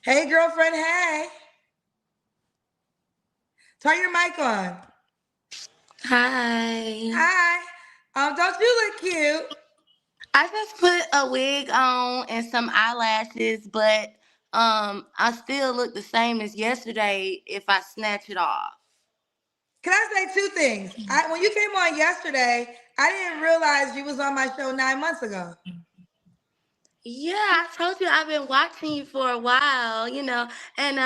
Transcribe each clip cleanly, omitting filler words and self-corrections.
Hey, girlfriend. Hey. Turn your mic on. Hi. Hi. Don't you look cute? I just put a wig on and some eyelashes, but I still look the same as yesterday if I snatch it off. Can I say two things? When you came on yesterday, I didn't realize you was on my show 9 months ago. Yeah, I told you I've been watching you for a while, and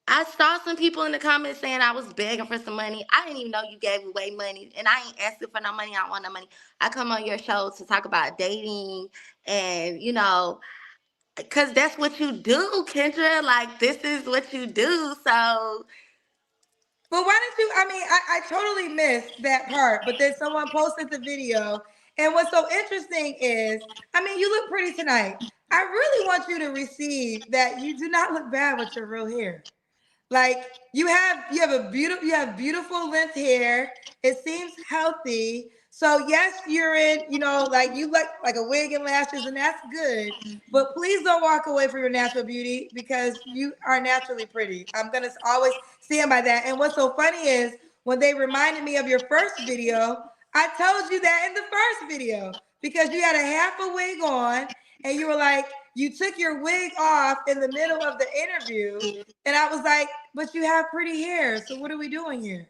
I saw some people in the comments saying I was begging for some money. I didn't even know you gave away money, and I ain't asking for no money. I don't want no money. I come on your show to talk about dating and because that's what you do, Kendra. Like, this is what you do. So, But why didn't you? I totally missed that part, but then someone posted the video. And what's so interesting is, you look pretty tonight. I really want you to receive that you do not look bad with your real hair. Like you have beautiful length hair. It seems healthy. So yes, you're in, like you look like a wig and lashes, and that's good. But please don't walk away from your natural beauty because you are naturally pretty. I'm gonna always stand by that. And what's so funny is when they reminded me of your first video, I told you that in the first video because you had a half a wig on and you were like, you took your wig off in the middle of the interview. And I was like, but you have pretty hair. So what are we doing here?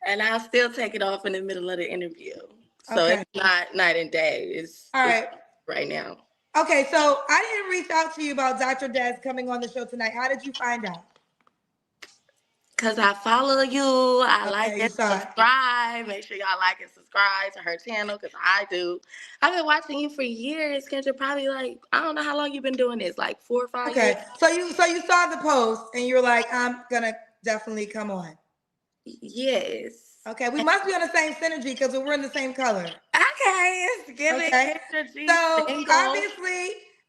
and I'll still take it off in the middle of the interview. So Okay. it's not night and day. All It's right. right now. Okay. So I didn't reach out to you about Dr. Des coming on the show tonight. How did you find out? Cause I follow you. I like Okay. You and saw it. subscribe. Make sure y'all like and subscribe to her channel. Cause I do. I've been watching you for years, Kendra. Probably like, I don't know how long you've been doing this. Like 4 or 5 years. Okay. So you saw the post and you're like, I'm gonna definitely come on. Yes. Okay. We must be on the same synergy because we're in the same color. Okay, it's giving Okay. Kendra G So single.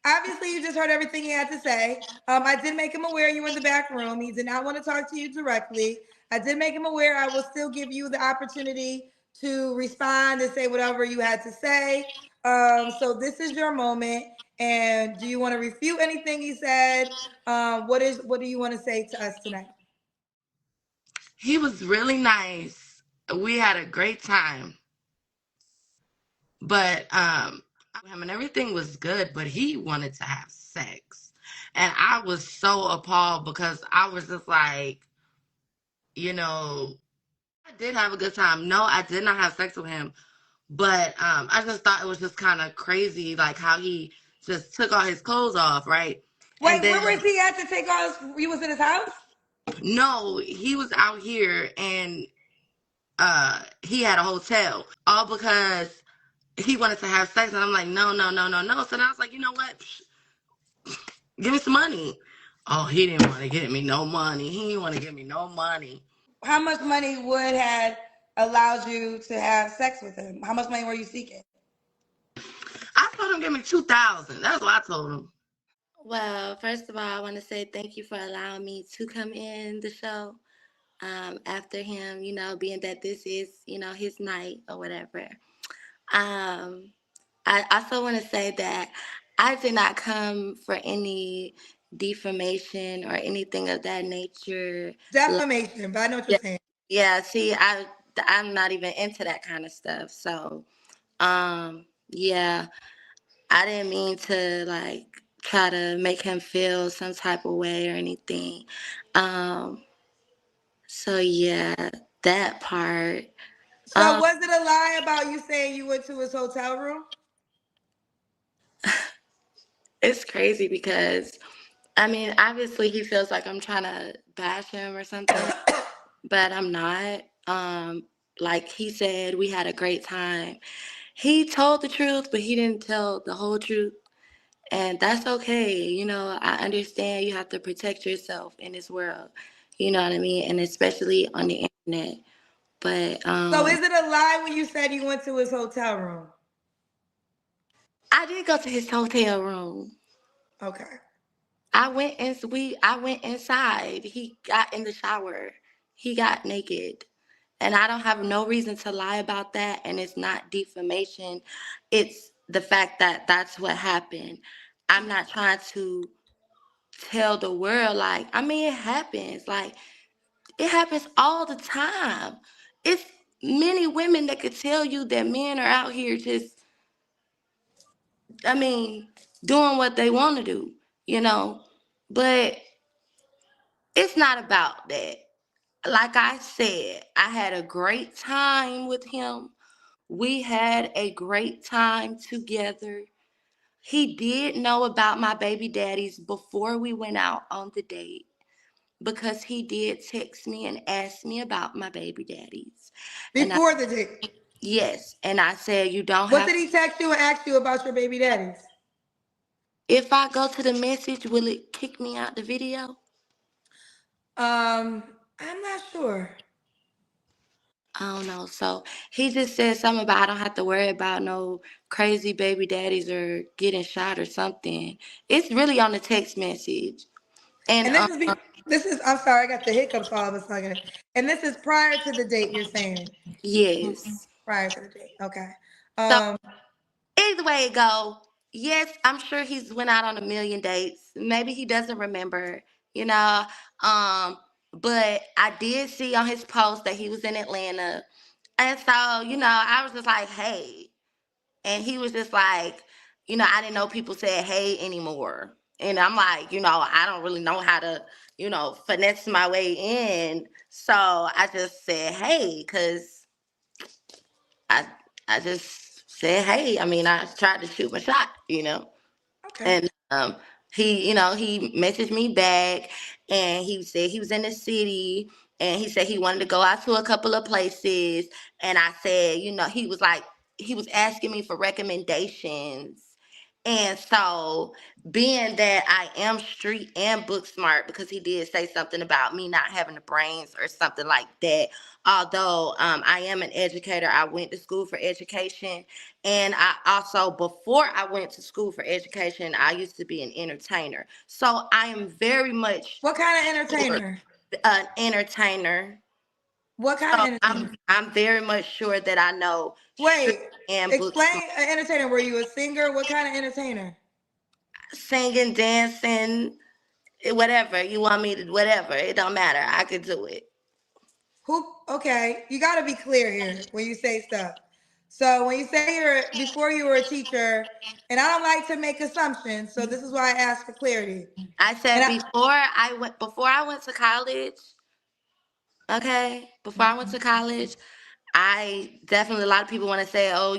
obviously, you just heard everything he had to say. I did make him aware you were in the back room. He did not want to talk to you directly. I did make him aware I will still give you the opportunity to respond and say whatever you had to say. So this is your moment. And do you want to refute anything he said? What do you want to say to us tonight? He was really nice. We had a great time. But him and everything was good, but he wanted to have sex. And I was so appalled because I was just like, you know, I did have a good time. No, I did not have sex with him. But I just thought it was just kind of crazy, like how he just took all his clothes off, right? And Wait, where was then, he at to take all his? He was in his house? no, he was out here and he had a hotel, all because he wanted to have sex. And I'm like, no, no, no, no, no. So then I was like, you know what? Give me some money. Oh, he didn't want to give me no money. He didn't want to give me no money. How much money would had allowed you to have sex with him? How much money were you seeking? I told him give me 2,000. That's what I told him. Well, first of all, I want to say thank you for allowing me to come in the show after him, being that this is, his night or whatever. Um, I also want to say that I did not come for any defamation or anything of that nature. Defamation, but I know what you're Yeah, saying. yeah. See, I'm not even into that kind of stuff. So, yeah, I didn't mean to like try to make him feel some type of way or anything. Um, so yeah, that part. So Um, was it a lie about you saying you went to his hotel room? it's crazy because I mean, obviously he feels like I'm trying to bash him or something, but I'm not. Like he said, we had a great time. He told the truth, but he didn't tell the whole truth. And that's okay. I understand you have to protect yourself in this world. You know what I mean? And especially on the internet. But So is it a lie when you said you went to his hotel room? I did go to his hotel room. Okay. I went inside. He got in the shower. He got naked. And I don't have no reason to lie about that. And it's not defamation. It's the fact that that's what happened. I'm not trying to tell the world, like, I mean, it happens. Like, it happens all the time. It's many women that could tell you that men are out here just, I mean, doing what they want to do, you know. But it's not about that. Like I said, I had a great time with him. We had a great time together. He did know about my baby daddies before we went out on the date because he did text me and ask me about my baby daddies. And I, Before the date. yes, and I said, you don't What have, did he text you and ask you about your baby daddies? if I go to the message, will it kick me out the video? I'm not sure. I don't know. So he just said something about I don't have to worry about no crazy baby daddies or getting shot or something. It's really on the text message. And And this is I'm sorry, I got the hiccups all of a sudden. And this is prior to the date you're saying. yes. Prior to the date. Okay. So Um, either way it go, yes, I'm sure he's went out on a million dates. Maybe he doesn't remember, you know. Um, but I did see on his post that he was in Atlanta. And so, I was just like, hey. And he was just like, I didn't know people said hey anymore. And I'm like, I don't really know how to, finesse my way in. So I just said hey, because I I just said hey. I mean, I tried to shoot my shot. okay. And he messaged me back and he said he was in the city and he said he wanted to go out to a couple of places. And I said, he was like, he was asking me for recommendations. And so, being that I am street and book smart, because he did say something about me not having the brains or something like that. Although I am an educator, I went to school for education. And I also, before I went to school for education, I used to be an entertainer. So I am very much What kind of sure entertainer? an entertainer. What kind of So I'm entertainer? I'm very much sure that I know street Wait, and book explain an entertainer. Were you a singer? What kind of entertainer? singing, dancing, whatever you want me to, whatever. It don't matter. I could do it. Who? Okay, you got to be clear here when you say stuff. So when you say you're before you were a teacher, and I don't like to make assumptions, so this is why I ask for clarity. I And said before I went to college, okay? Before I went to college, I definitely, a lot of people want to say, oh,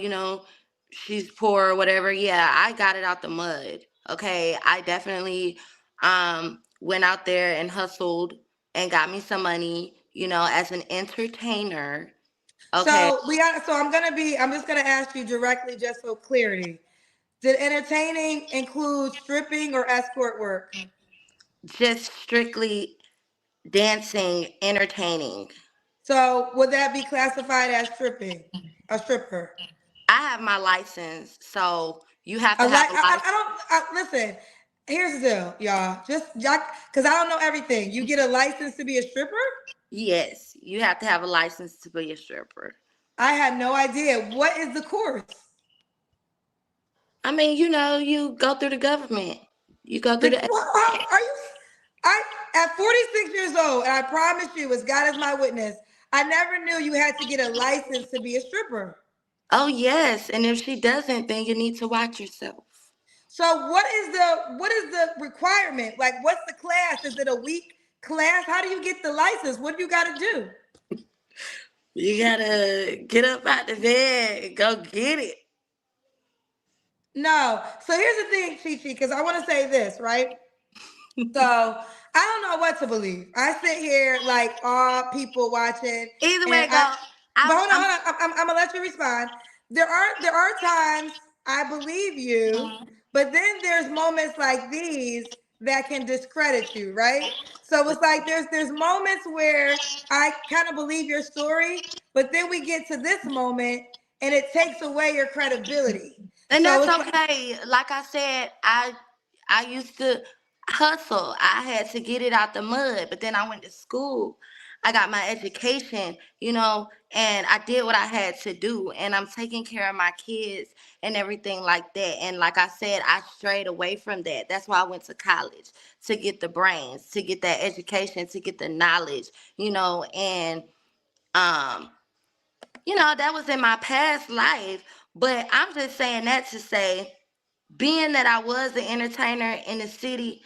she's poor or whatever. Yeah, I got it out the mud. Okay. I definitely went out there and hustled and got me some money, as an entertainer. Okay. so we got. So I'm just gonna ask you directly, just for clarity. Did entertaining include stripping or escort work? Just strictly dancing, entertaining. So would that be classified as stripping? A stripper? I have my license, so you have I to have like. a I license. don't. Listen. Here's the deal, y'all. Just y'all, because I don't know everything. You get a license to be a stripper? Yes, you have to have a license to be a stripper. I had no idea. What is the course? I mean, you go through the government. You go through The the. what, are you? I at 46 years old, and I promise you, as God is my witness, I never knew you had to get a license to be a stripper. Oh yes, and if she doesn't, then you need to watch yourself. So what is the requirement? Like, what's the class? Is it a week class? How do you get the license? What do you got to do? You gotta get up out the bed and go get it. No. So here's the thing, Chi Chi, because I want to say this, right? So I don't know what to believe. I sit here like all people watching, Either way and it I. go, But I'm, hold on, I'm. hold on. I'm gonna let you respond. There are times I believe you, but then there's moments like these that can discredit you, right? So it's like there's moments where I kind of believe your story, but then we get to this moment and it takes away your credibility. And So that's it's like, okay. Like I said, I used to hustle. I had to get it out the mud, but then I went to school. I got my education, you know, and I did what I had to do, and I'm taking care of my kids and everything like that. And like I said, I strayed away from that. That's why I went to college, to get the brains, to get that education, to get the knowledge, you know, and um that was in my past life. But I'm just saying that to say, being that I was an entertainer in the city,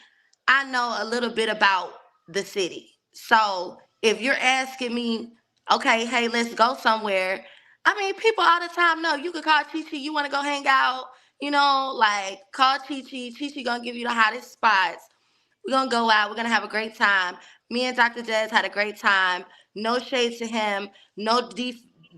I know a little bit about the city. So if you're asking me, okay, hey, let's go somewhere. I mean, people all the time know you could call Chi Chi. You want to go hang out? Like call Chi Chi. Chi Chi gonna give you the hottest spots. We're gonna go out. We're gonna have a great time. Me and Dr. Jazz had a great time. No shade to him. No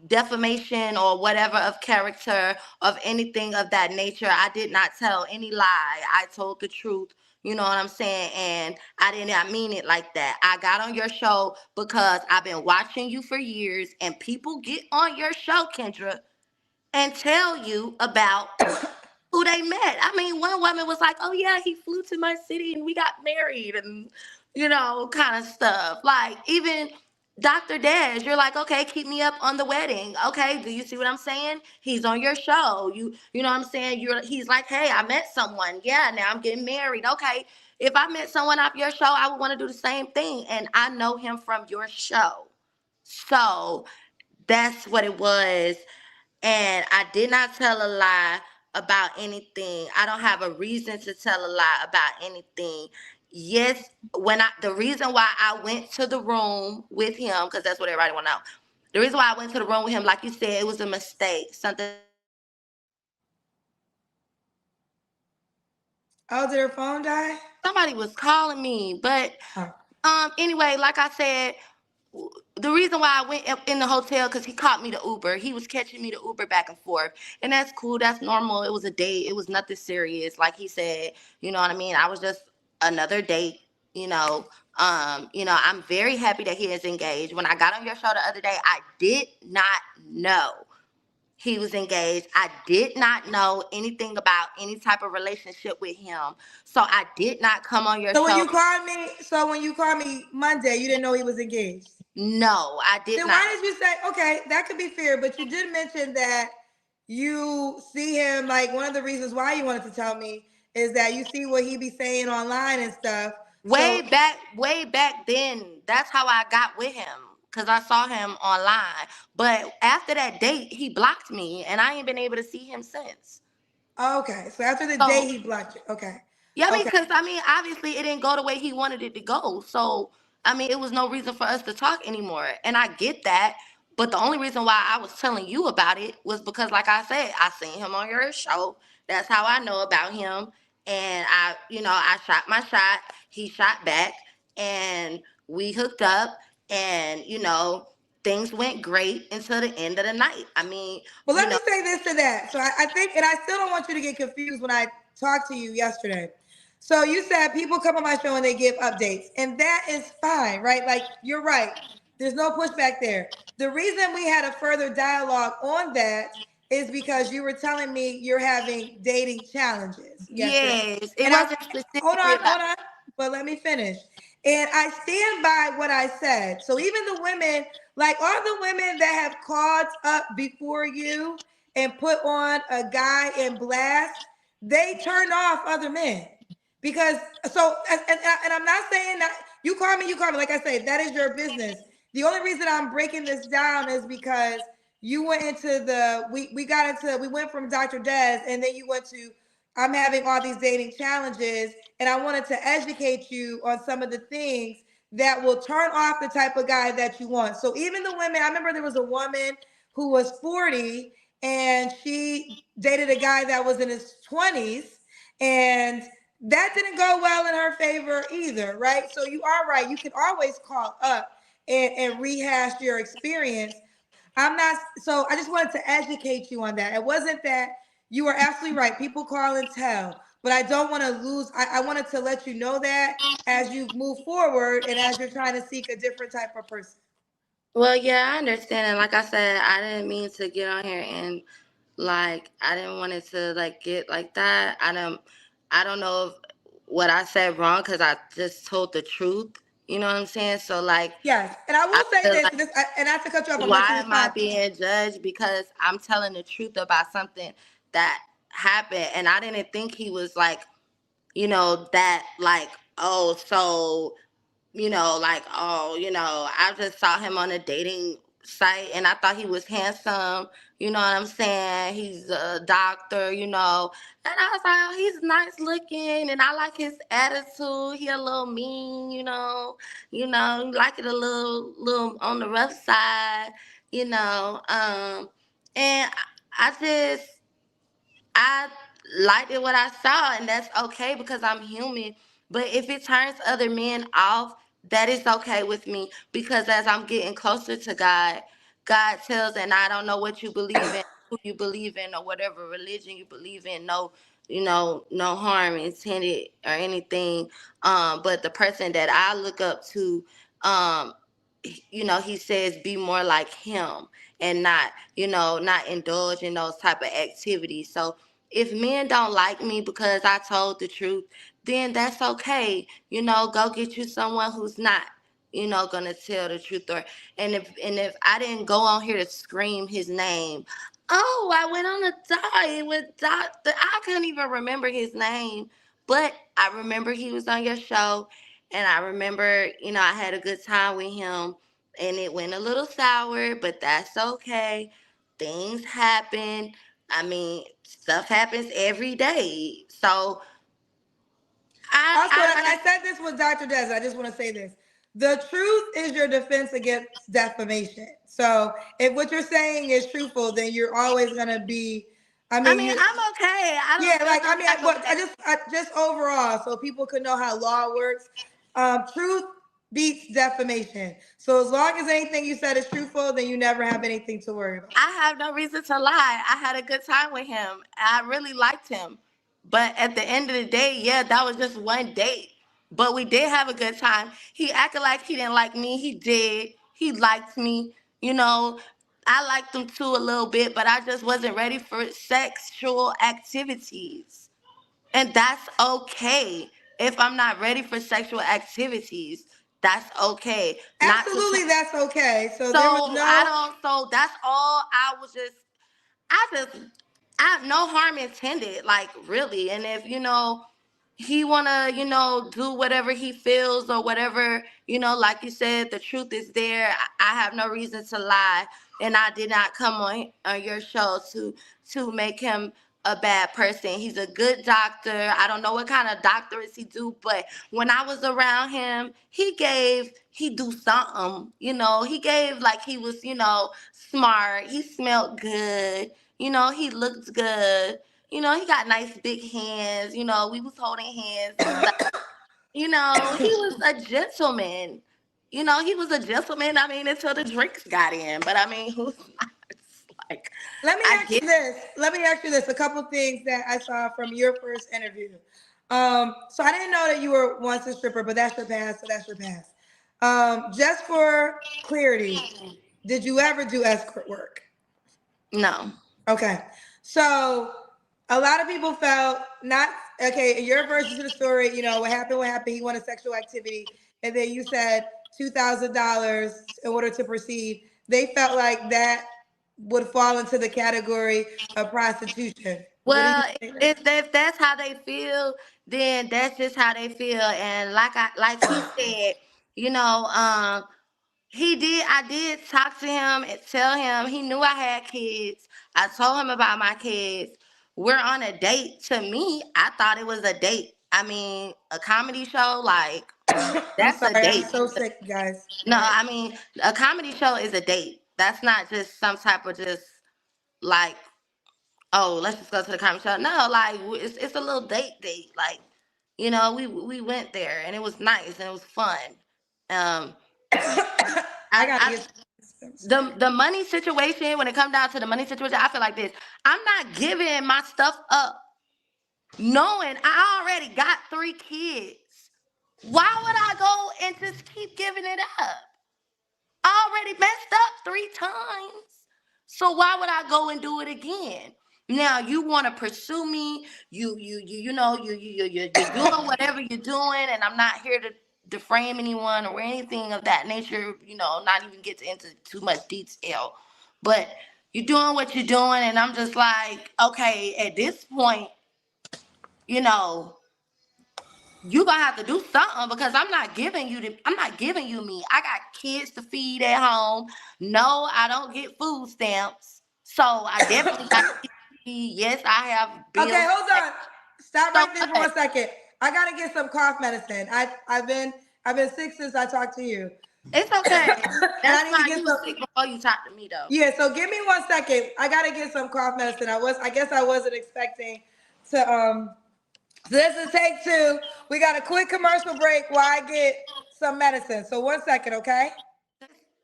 defamation or whatever of character of anything of that nature. I did not tell any lie. I told the truth. You know what I'm saying? And I did not mean it like that. I got on your show because I've been watching you for years, and people get on your show, Kendra, and tell you about who they met. I mean, one woman was like, "Oh yeah, he flew to my city and we got married," and kind of stuff. Like even Dr. Dash, you're like, "Okay, keep me up on the wedding." Okay, do you see what I'm saying? He's on your show. You know what I'm saying? He's like, "Hey, I met someone. Yeah, now I'm getting married." Okay, if I met someone off your show, I would want to do the same thing, and I know him from your show. So that's what it was, and I did not tell a lie about anything. I don't have a reason to tell a lie about anything. Yes, the reason why I went to the room with him, because that's what everybody want to know. The reason why I went to the room with him, like you said, it was a mistake. Something that I did not know. Oh, did her phone die? Somebody was calling me, but Oh. anyway, like I said, the reason why I went in the hotel, because he caught me the Uber. He was catching me the Uber back and forth, and that's cool. That's normal. It was a date. It was nothing serious. Like he said, you know what I mean. I was just another date. I'm very happy that he is engaged. When I got on your show the other day, I did not know he was engaged. I did not know anything about any type of relationship with him. So I did not come on your So when show. you called me, Monday, you didn't know he was engaged. No, I did Then not. why did you say, okay, that could be fair, but you did mention that you see him, like one of the reasons why you wanted to tell me is that you see what he be saying online and stuff. So Way back then, that's how I got with him, because I saw him online. But after that date, he blocked me, and I ain't been able to see him since. okay. So after the day So he blocked you. Okay. yeah, Okay. because obviously it didn't go the way he wanted it to go. So it was no reason for us to talk anymore, and I get that. But the only reason why I was telling you about it was because, like I said, I seen him on your show. That's how I know about him, and I shot my shot. He shot back, and we hooked up, and things went great until the end of the night. Well, You let know, me say this to that. So I think, and I still don't want you to get confused when I talked to you yesterday. So you said people come on my show and they give updates, and that is fine, right? Like you're right. There's no pushback there. The reason we had a further dialogue on that is because you were telling me you're having dating challenges yesterday. yes, it And I wasn't hold specifically on, about. hold on, but let me finish. And I stand by what I said. So even the women, like all the women that have called up before you and put on a guy in blast, they turned off other men. Because and I'm not saying that you call me. Like I say, that is your business. The only reason I'm breaking this down is because you went into we went from Dr. Des and then you went to I'm having all these dating challenges and I wanted to educate you on some of the things that will turn off the type of guy that you want. So even the women, I remember there was a woman who was 40 and she dated a guy that was in his 20s and that didn't go well in her favor either, right? So you are right. You can always call up and rehash your experience. I'm not, so I just wanted to educate you on that. It wasn't that you are absolutely right. People call and tell, but I don't want to lose. I wanted to let you know that as you move forward and as you're trying to seek a different type of person. Well, yeah, I understand. And like I said, I didn't mean to get on here and I didn't want it to get like that. I don't know if what I said wrong, because I just told the truth. You know what I'm saying? So like, Yes, and I I will say feel this, like, and not to cut you off, I'm gonna let you why am I respond. being judged? Because I'm telling the truth about something that happened, and I didn't think he was like, that like, oh, so like, oh, I just saw him on a dating site and I thought he was handsome. You know what I'm saying? He's a doctor, And I was like, oh, he's nice looking and I like his attitude. He a little mean, like it a little on the rough side, you know. And I just I liked it what I saw, and that's okay because I'm human. But if it turns other men off, that is okay with me because as I'm getting closer to God, God tells, and I don't know what you believe in, who you believe in, or whatever religion you believe in. No, no harm intended or anything. But the person that I look up to, um, he says be more like him and not indulge in those type of activities. So if men don't like me because I told the truth, then that's okay. Go get you someone who's not, gonna tell the truth. And if I didn't go on here to scream his name, oh, I went on a diet with Doctor. I couldn't even remember his name, but I remember he was on your show, and I remember, I had a good time with him, and it went a little sour, but that's okay. Things happen. I mean, stuff happens every day. So I Also, I and I just said this with Dr. Des, I just want to say this. The truth is your defense against defamation. So if what you're saying is truthful, then you're always gonna be, I I mean, mean, you I'm okay. I yeah, don't feel like I some mean, type of but way. I just overall, so people could know how law works. Truth beats defamation. So as long as anything you said is truthful, then you never have anything to worry about. I have no reason to lie. I had a good time with him. I really liked him. But at the end of the day, yeah, that was just one date. But we did have a good time. He acted like he didn't like me. He did. He liked me. You know, I liked him too a little bit, but I just wasn't ready for sexual activities. And that's okay. If I'm not ready for sexual activities, that's okay. Not to Absolutely, that's okay. So so there was I no. don't. So that's all. I just, no harm intended. Like really, and if he wanna, do whatever he feels or whatever, like you said, the truth is there. I have no reason to lie, and I did not come on your show to make him a bad person. He's a good doctor. I don't know what kind of doctorates he do, but when I was around him, he do something. He gave like he was, smart. He smelled good. He looked good. He got nice big hands. We was holding hands and stuff. He was a gentleman. He was a gentleman. I mean, until the drinks got in. But I mean, who's not? Like, Let me I ask get. you this. Let me ask you this. A couple things that I saw from your first interview. So I didn't know that you were once a stripper, but that's your past, so that's your past. Just for clarity, did you ever do escort work? No. Okay. So a lot of people felt not okay. In your version of the story, what happened. What happened? He wanted sexual activity, and then you said $2,000 in order to proceed. They felt like that would fall into the category of prostitution. What do you Well, think? if that's how they feel, then that's just how they feel. And like he said, you know, um, I did talk to him and tell him he knew I had kids. I told him about my kids. We're on a date. To me, I thought it was a date. I mean, a comedy show, like, I'm that's a sorry. I'm date. so sick, guys. No, I mean, a comedy show is a date. That's not just some type of just like, oh, let's just go to the comedy show. No, like, it's a little date. Like, we went there and it was nice and it was fun. Um, I I, gotta I get. I'm sorry. the money situation, when it comes down to the money situation, I feel like this. I'm not giving my stuff up knowing I already got 3 kids. Why would I go and just keep giving it up? I already messed up 3 times. So why would I go and do it again? Now you want to pursue me. You're doing whatever you're doing, and I'm not here to defame anyone or anything of that nature, not even get into too much detail. But you're doing what you're doing, and I'm just like, okay, at this point, you know, you gonna have to do something because I'm not giving you me. I got kids to feed at home. No, I don't get food stamps. So I definitely got kids to feed. Yes, I have Okay, bills to hold pay. on. Stop So right there for what? 1 second. I gotta get some cough medicine. I've been sick since I talked to you. It's And okay. I That's need to fine. get You some. was sick before you talked to me though. Yeah, so give me 1 second. I gotta get some cough medicine. I guess I wasn't expecting to so this is take two. We got a quick commercial break while I get some medicine. So 1 second, okay?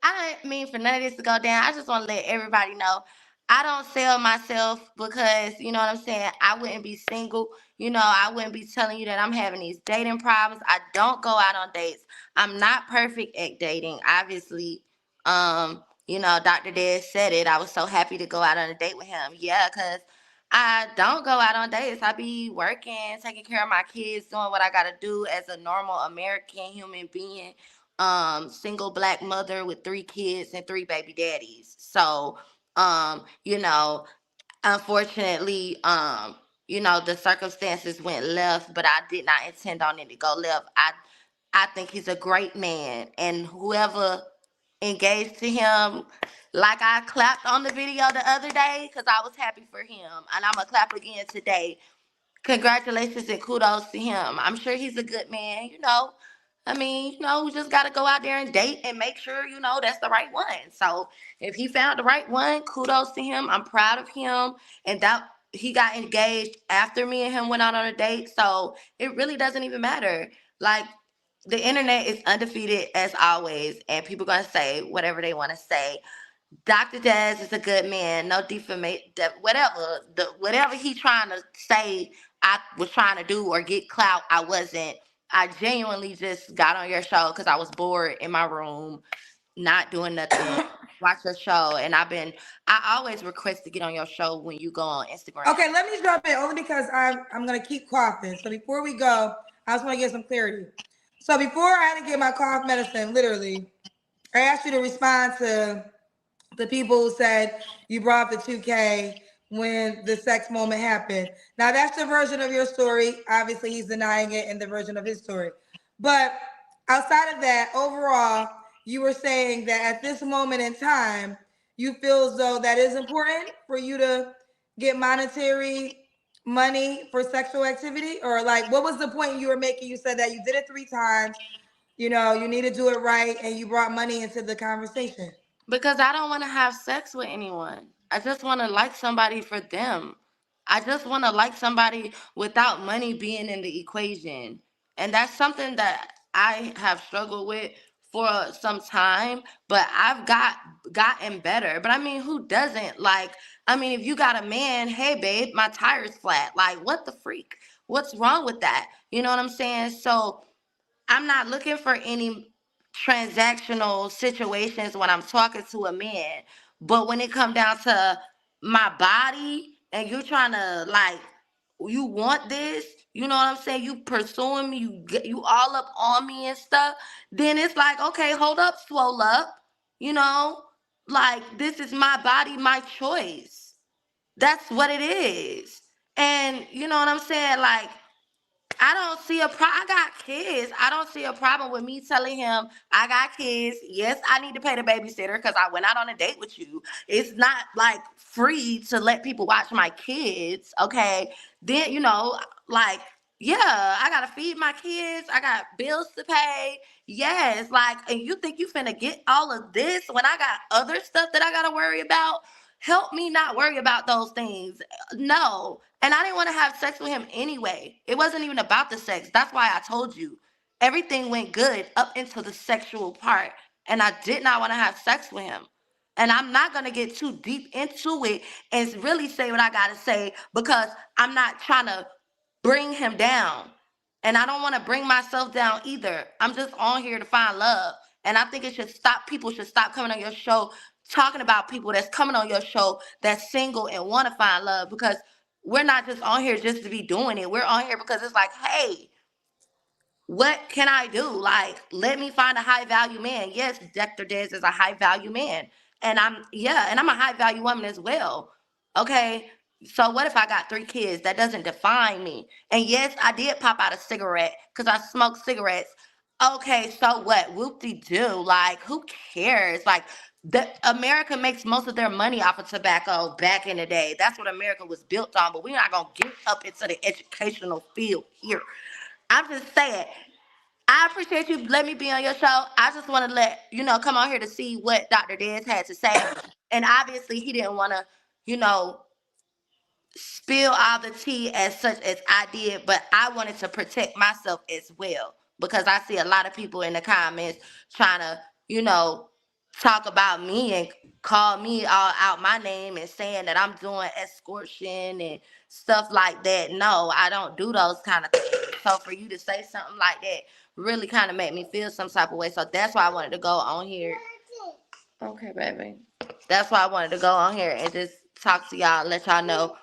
I didn't mean for none of this to go down. I just want to let everybody know I don't sell myself because, you know what I'm saying, I wouldn't be single. I wouldn't be telling you that I'm having these dating problems. I don't go out on dates. I'm not perfect at dating, obviously. Dr. Dez said it. I was so happy to go out on a date with him. Yeah, because I don't go out on dates. I be working, taking care of my kids, doing what I got to do as a normal American human being, single black mother with 3 kids and 3 baby daddies. So, um, you know, unfortunately, the circumstances went left, but I did not intend on it to go left. I think he's a great man, and whoever engaged to him, like I clapped on the video the other day because I was happy for him, and I'm gonna clap again today. Congratulations and kudos to him. I'm sure he's a good man, I mean, we just got to go out there and date and make sure, that's the right one. So if he found the right one, kudos to him. I'm proud of him. And that he got engaged after me and him went out on a date. So it really doesn't even matter. Like, the internet is undefeated as always, and people gonna say whatever they want to say. Dr. Jazz is a good man. No defamation, whatever he trying to say, I was trying to do or get clout. I wasn't. I genuinely just got on your show because I was bored in my room, not doing nothing. Watch your show, and I always request to get on your show when you go on Instagram. Okay, let me jump in only because I'm gonna keep coughing. So before we go, I just want to get some clarity. So before I had to get my cough medicine, literally, I asked you to respond to the people who said you brought up the 2K when the sex moment happened. Now that's the version of your story. Obviously, he's denying it in the version of his story. But outside of that, overall, you were saying that at this moment in time, you feel as though that is important for you to get monetary money for sexual activity, or like what was the point you were making? You said that you did it 3 times. You need to do it right, and you brought money into the conversation. Because I don't want to have sex with anyone. I just want to like somebody for them. I just want to like somebody without money being in the equation. And that's something that I have struggled with for some time, but I've gotten better. But I mean, who doesn't? Like, I mean, if you got a man, hey babe, my tire's flat. Like, what the freak? What's wrong with that? You know what I'm saying? So I'm not looking for any transactional situations when I'm talking to a man. But when it come down to my body and you're trying to like you want this, you know what I'm saying? You pursuing me, you all up on me and stuff. Then it's like, okay, hold up, swole up. You know, like this is my body, my choice. That's what it is. And you know what I'm saying? Like I don't see a pro. I got kids. I don't see a problem with me telling him I got kids. Yes, I need to pay the babysitter because I went out on a date with you. It's not like free to let people watch my kids. Okay, then like yeah, I gotta feed my kids. I got bills to pay. Yes, like, and you think you finna get all of this when I got other stuff that I gotta worry about? Help me not worry about those things. No. And I didn't want to have sex with him anyway. It wasn't even about the sex. That's why I told you. Everything went good up into the sexual part. And I did not want to have sex with him. And I'm not going to get too deep into it and really say what I got to say because I'm not trying to bring him down. And I don't want to bring myself down either. I'm just on here to find love. And I think it should stop. People should stop coming on your show talking about people that's coming on your show that's single and want to find love because we're not just on here just to be doing it. We're on here because it's like, hey, what can I do? Like, let me find a high value man. Yes, Dr. Dez is a high value man. And I'm a high value woman as well. Okay. So what if I got 3 kids? That doesn't define me. And yes, I did pop out a cigarette because I smoke cigarettes. Okay, so what? Whoop de doo. Like, who cares? Like, America makes most of their money off of tobacco back in the day. That's what America was built on. But we're not gonna get up into the educational field here. I'm just saying, I appreciate you letting me be on your show. I just want to come on here to see what Dr. Dez had to say. And obviously, he didn't want to, you know, spill all the tea as such as I did, but I wanted to protect myself as well because I see a lot of people in the comments trying to, you know, talk about me and call me all out my name and saying that I'm doing escortion and stuff like that. No, I don't do those kind of things. So for you to say something like that really kind of made me feel some type of way. So that's why I wanted to go on here. Okay, baby. That's why I wanted to go on here and just talk to y'all, let y'all know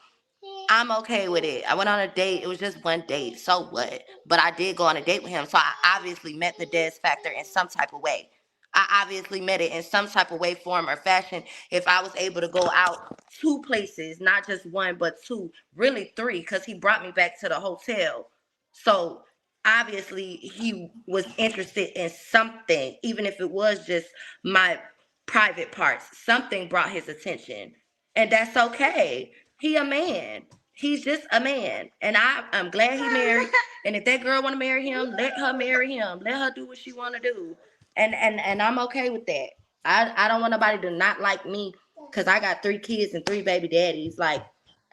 I'm okay with it. I went on a date. It was just one date. So what? But I did go on a date with him. So I obviously met the Des factor in some type of way. I obviously met it in some type of way, form, or fashion. If I was able to go out 2 places, not just one, but 2, really 3, because he brought me back to the hotel. So obviously he was interested in something, even if it was just my private parts. Something brought his attention. And that's okay. He a man. He's just a man. And I'm glad he married. And if that girl wanna marry him, let her marry him. Let her do what she wanna do. And I'm okay with that. I don't want nobody to not like me because I got 3 kids and 3 baby daddies. Like,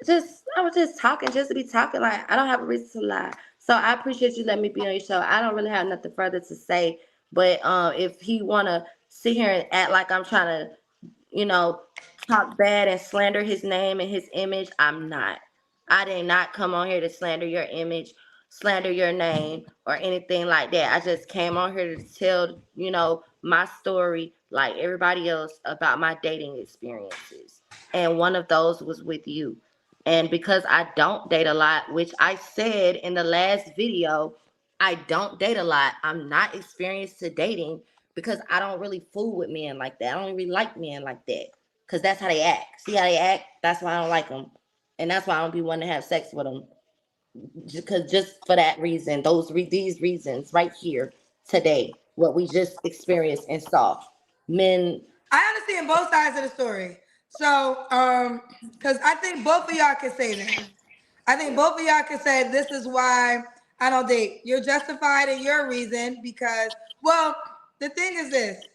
I was just talking just to be talking. Like, I don't have a reason to lie. So I appreciate you letting me be on your show. I don't really have nothing further to say. But if he wanna sit here and act like I'm trying to, you know, talk bad and slander his name and his image, I'm not. I did not come on here to slander your image, slander your name, or anything like that. I just came on here to tell, my story like everybody else about my dating experiences. And one of those was with you. And because I don't date a lot, which I said in the last video, I don't date a lot. I'm not experienced to dating because I don't really fool with men like that. I don't really like men like that because that's how they act. See how they act? That's why I don't like them, and that's why I don't be wanting to have sex with them. Because just for that reason, these reasons right here today, what we just experienced and saw, men. I understand both sides of the story. So, because I think both of y'all can say that. I think both of y'all can say this is why I don't date. You're justified in your reason because, well, the thing is this: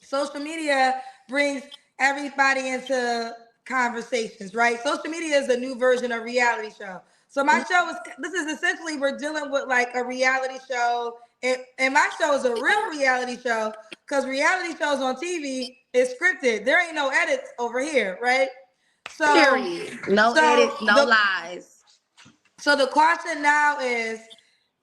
social media brings everybody into conversations, right? Social media is a new version of reality show. So my show is this is essentially we're dealing with like a reality show, and my show is a real reality show because reality shows on TV is scripted. There ain't no edits over here, right? So, Period. No so edits, no the lies. so the question now is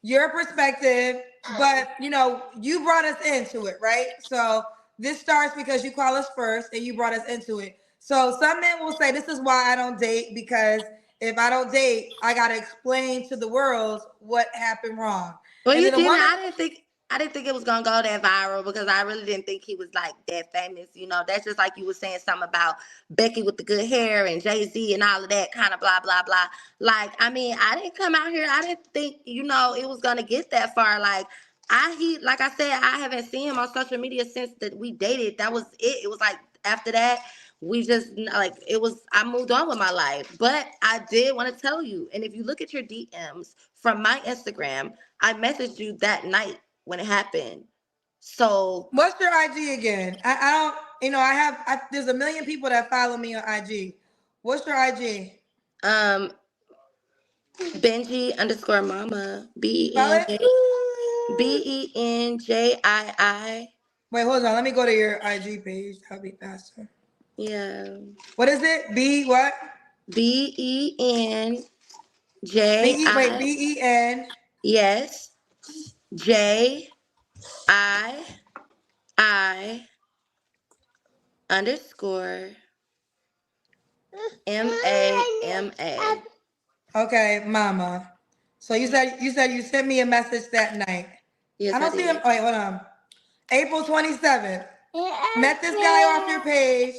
your perspective, but you brought us into it, right? So this starts because you call us first and you brought us into it. So some men will say this is why I don't date because if I don't date, I gotta explain to the world what happened wrong. Well, And you then a didn't. woman, I didn't think it was gonna go that viral because I really didn't think he was like that famous. That's just like you were saying something about Becky with the good hair and Jay-Z and all of that kind of blah blah blah. Like, I mean, I didn't come out here. I didn't think it was gonna get that far. Like, like I said, I haven't seen him on social media since that we dated. That was it. It was like after that. We just like it was. I moved on with my life, but I did want to tell you. And if you look at your DMs from my Instagram, I messaged you that night when it happened. So, what's your IG again? I don't, there's a million people that follow me on IG. What's your IG? um, Benji underscore mama Spell it. BENJII. Wait, hold on. Let me go to your IG page. That'll be faster. Yeah. What is it? B what? BENJI. Ben. Yes. JII underscore MAMA. Okay, mama. So you sent me a message that night. I Yes, I don't see him. did. Oh, wait, hold on. April 27th. Met this guy off your page.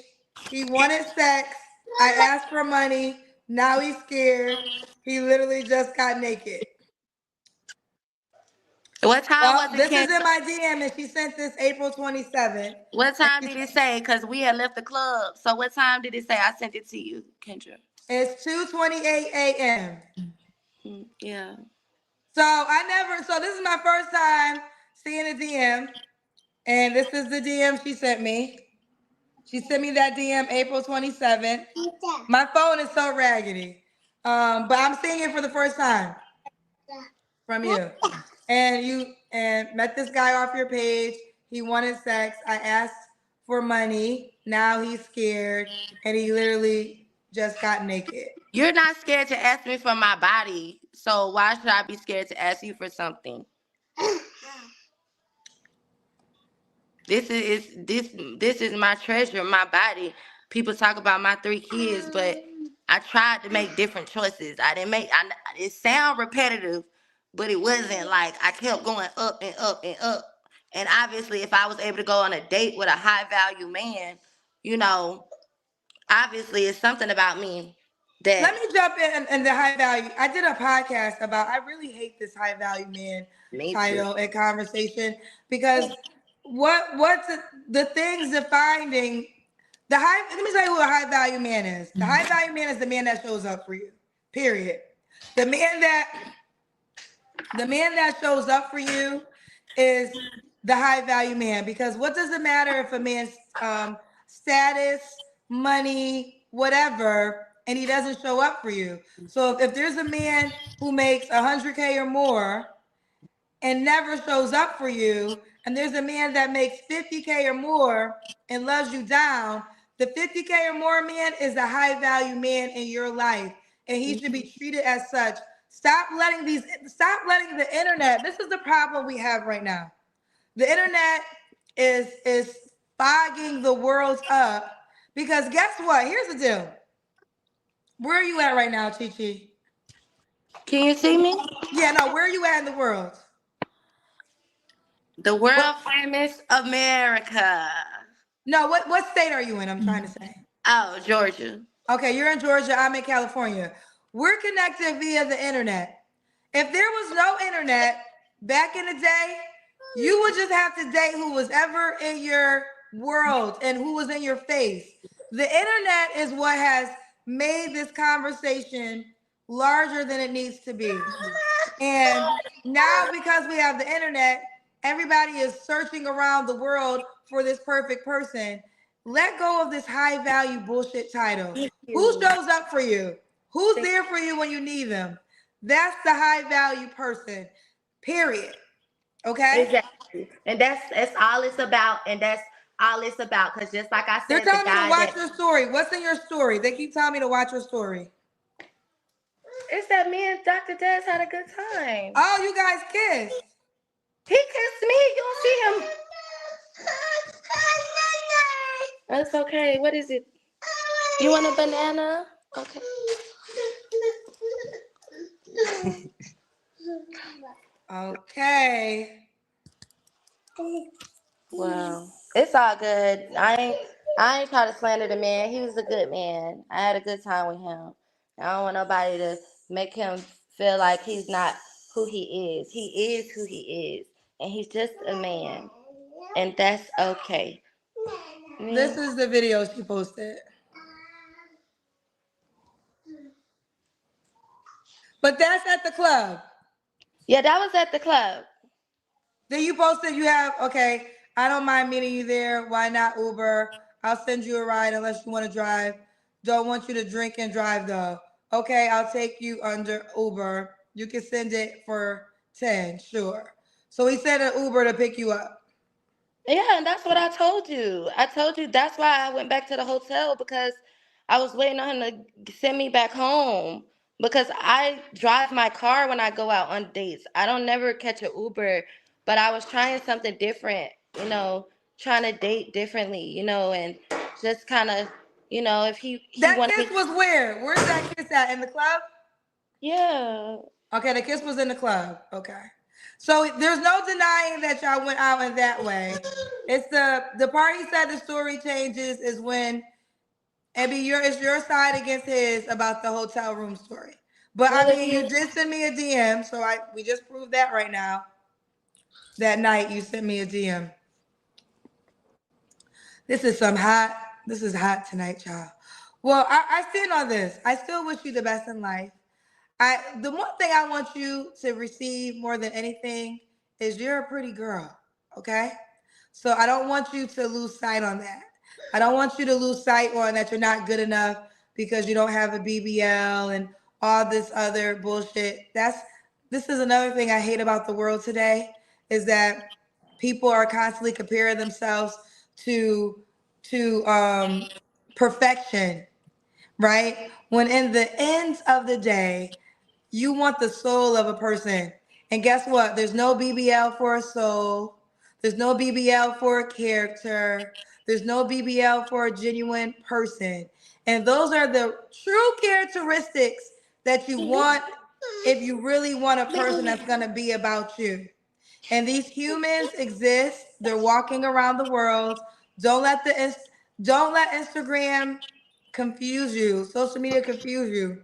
He wanted sex. I asked for money. Now he's scared. He literally just got naked. What time Well, was it, this is in Kendra? my DM, and she sent this April 27th. What And time did it say? Because we had left the club. So what time did it say? I sent it to you, Kendra. it's 2:28 a.m. Yeah. So this is my first time seeing a DM, and this is the DM she sent me. She sent me that DM April 27th. My phone is so raggedy. But I'm seeing it for the first time from you. And you and met this guy off your page. He wanted sex. I asked for money. Now he's scared. And he literally just got naked. You're not scared to ask me for my body. So why should I be scared to ask you for something? This is my treasure, my body. People talk about my 3 kids, but I tried to make different choices. I didn't make. It sound repetitive, but it wasn't. Like I kept going up and up and up. And obviously, if I was able to go on a date with a high value man, you know, obviously it's something about me Let that me jump in the high value. I did a podcast about I really hate this high value man me too. title and conversation because what's the things defining the high let me tell you who a high value man is. The high value man is the man that shows up for you. Period. The man that the man that shows up for you is the high value man because what does it matter if a man's status, money, whatever, and he doesn't show up for you? So if there's a man who makes 100K or more and never shows up for you, and there's a man that makes 50K or more and loves you down, the 50K or more man is a high value man in your life, and he should be treated as such. Stop letting the internet. This is the problem we have right now. The internet is fogging the world up because guess what? Here's the deal. Where are you at right now, Chi Chi? Can you see me? Yeah, no, where are you at in the world? The What world famous America. no, what state are you in? I'm trying to say. Oh, Georgia. Okay, you're in Georgia, I'm in California. We're connected via the internet. If there was no internet back in the day, you would just have to date who was ever in your world and who was in your face. The internet is what has made this conversation larger than it needs to be. And now, because we have the internet, everybody is searching around the world for this perfect person. Let go of this high value bullshit title. Thank Who you. shows up for you? Who's Thank there for you when you need them? That's the high value person, period. Okay? Exactly. And that's all it's about. And that's all it's about. Because just like I They're said, the telling me to guy watch that your story. What's in your story? They keep telling me to watch your story. it's that me and Dr. Des had a good time. Oh, you guys kissed. He kissed me. You don't see him. That's okay. What is it? You want a banana? Okay. Okay. Wow. It's all good. I ain't try to slander the man. He was a good man. I had a good time with him. I don't want nobody to make him feel like he's not who he is. He is who he is. And he's just a man. And that's okay. This Mm. is the video she posted. But that's at the club. Yeah, that was at the club. Then you posted you have, okay, I don't mind meeting you there. Why not Uber? I'll send you a ride unless you want to drive. Don't want you to drink and drive though. Okay, I'll take you under Uber. You can send it for 10, sure. So he sent an Uber to pick you up. Yeah, and that's what I told you. I told you that's why I went back to the hotel because I was waiting on him to send me back home. Because I drive my car when I go out on dates. I don't never catch an Uber, but I was trying something different, trying to date differently, and just kind of, if he That wanted kiss me, was where? Where's that kiss at? In the club? yeah. Okay, the kiss was in the club. Okay. So there's no denying that y'all went out in that way. It's the part he said the story changes is when Abby, it's your side against his about the hotel room story. But I Well, mean, you did send me a DM, so we just proved that right now. That night you sent me a DM. This is some hot. This is hot tonight, y'all. Well, I stand on this. I still wish you the best in life. The one thing I want you to receive more than anything is you're a pretty girl. Okay? So I don't want you to lose sight on that. I don't want you to lose sight on that you're not good enough because you don't have a BBL and all this other bullshit. This is another thing I hate about the world today is that people are constantly comparing themselves to to perfection, right? When in the end of the day, you want the soul of a person. And guess what? There's no BBL for a soul. There's no BBL for a character. There's no BBL for a genuine person. And those are the true characteristics that you want if you really want a person that's going to be about you. And these humans exist. They're walking around the world. Don't let don't let Instagram confuse you. Social media confuse you.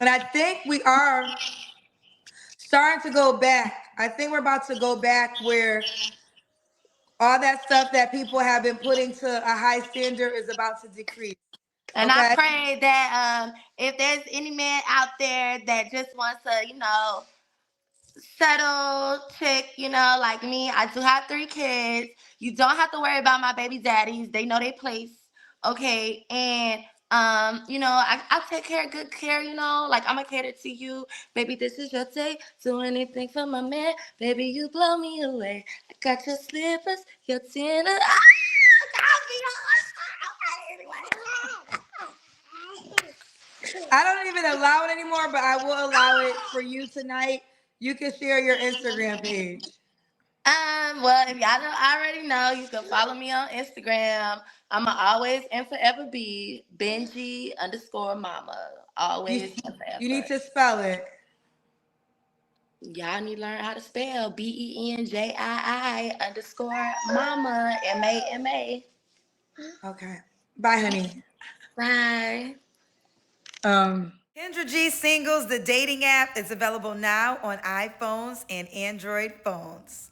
And I think we are starting to go back. I think we're about to go back where all that stuff that people have been putting to a high standard is about to decrease. and I Okay? pray that if there's any man out there that just wants to, settle chick, like me. I do have 3 kids. You don't have to worry about my baby daddies. They know their place. Okay. And I take good care, like I'm gonna cater to you. Baby, this is your day. Do anything for my man. Baby, you blow me away. I got your slippers, your tennis. I don't even allow it anymore, but I will allow it for you tonight. You can share your Instagram page. Well, if y'all don't already know, you can follow me on Instagram. I'ma always and forever be Benji underscore mama. You Always and you forever. need to spell it. Y'all need to learn how to spell BENJII underscore mama MAMA. Okay. Bye, honey. Bye. Kendra G Singles, the dating app, is available now on iPhones and Android phones.